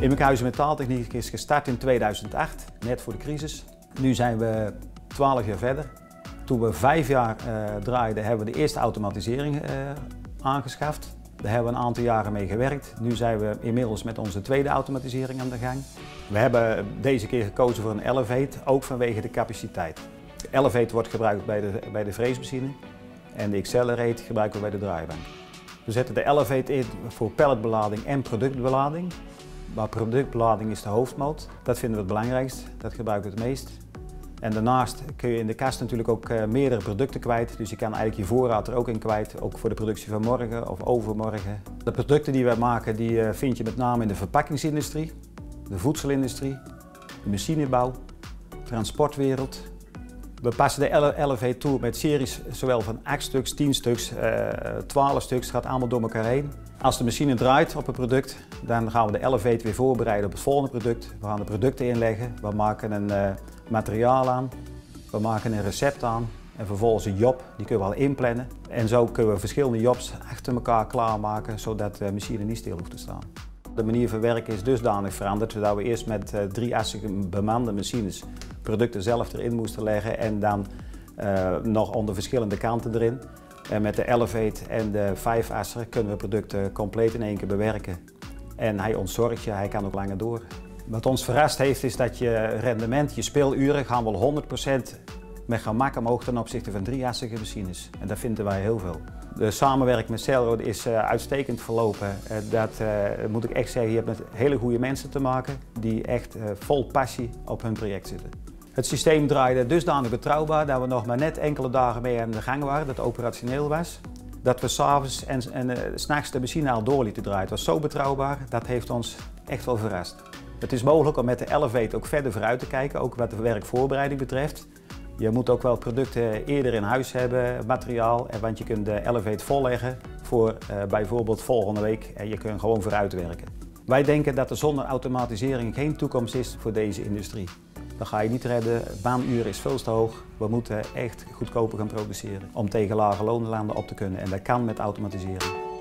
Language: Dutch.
Imekhuizen Metaaltechniek is gestart in 2008, net voor de crisis. Nu zijn we 12 jaar verder. Toen we 5 jaar draaiden, hebben we de eerste automatisering aangeschaft. Daar hebben we een aantal jaren mee gewerkt. Nu zijn we inmiddels met onze tweede automatisering aan de gang. We hebben deze keer gekozen voor een Elevate, ook vanwege de capaciteit. De Elevate wordt gebruikt bij de freesmachine en de Accelerate gebruiken we bij de draaibank. We zetten de Elevate in voor palletbelading en productbelading. Maar productbelading is de hoofdmoot. Dat vinden we het belangrijkst, dat gebruiken we het meest. En daarnaast kun je in de kast natuurlijk ook meerdere producten kwijt. Dus je kan eigenlijk je voorraad er ook in kwijt, ook voor de productie van morgen of overmorgen. De producten die wij maken, die vind je met name in de verpakkingsindustrie, de voedselindustrie, de machinebouw, transportwereld. We passen de Elevate toe met series zowel van 8 stuks, 10 stuks, 12 stuks, het gaat allemaal door elkaar heen. Als de machine draait op een product, dan gaan we de Elevate weer voorbereiden op het volgende product. We gaan de producten inleggen, we maken een materiaal aan, we maken een recept aan en vervolgens een job, die kunnen we al inplannen. En zo kunnen we verschillende jobs achter elkaar klaarmaken, zodat de machine niet stil hoeft te staan. De manier van werken is dusdanig veranderd dat we eerst met 3-assige bemande machines producten zelf erin moesten leggen en dan nog onder verschillende kanten erin. En met de Elevate en de 5-asser kunnen we producten compleet in één keer bewerken. En hij ontzorgt je, hij kan ook langer door. Wat ons verrast heeft is dat je rendement, je speeluren gaan wel 100% met gemak omhoog ten opzichte van 3-assige machines. En dat vinden wij heel veel. De samenwerking met Celrode is uitstekend verlopen. Dat moet ik echt zeggen, je hebt met hele goede mensen te maken die echt vol passie op hun project zitten. Het systeem draaide dusdanig betrouwbaar dat we nog maar net enkele dagen mee aan de gang waren, dat het operationeel was. Dat we s'avonds en 's nachts de machine al door lieten draaien. Het was zo betrouwbaar, dat heeft ons echt wel verrast. Het is mogelijk om met de Elevate ook verder vooruit te kijken, ook wat de werkvoorbereiding betreft. Je moet ook wel producten eerder in huis hebben, materiaal, want je kunt de Elevate volleggen voor bijvoorbeeld volgende week en je kunt gewoon vooruit werken. Wij denken dat er zonder automatisering geen toekomst is voor deze industrie. Dat ga je niet redden, baanuren is veel te hoog. We moeten echt goedkoper gaan produceren om tegen lage loonlanden op te kunnen en dat kan met automatisering.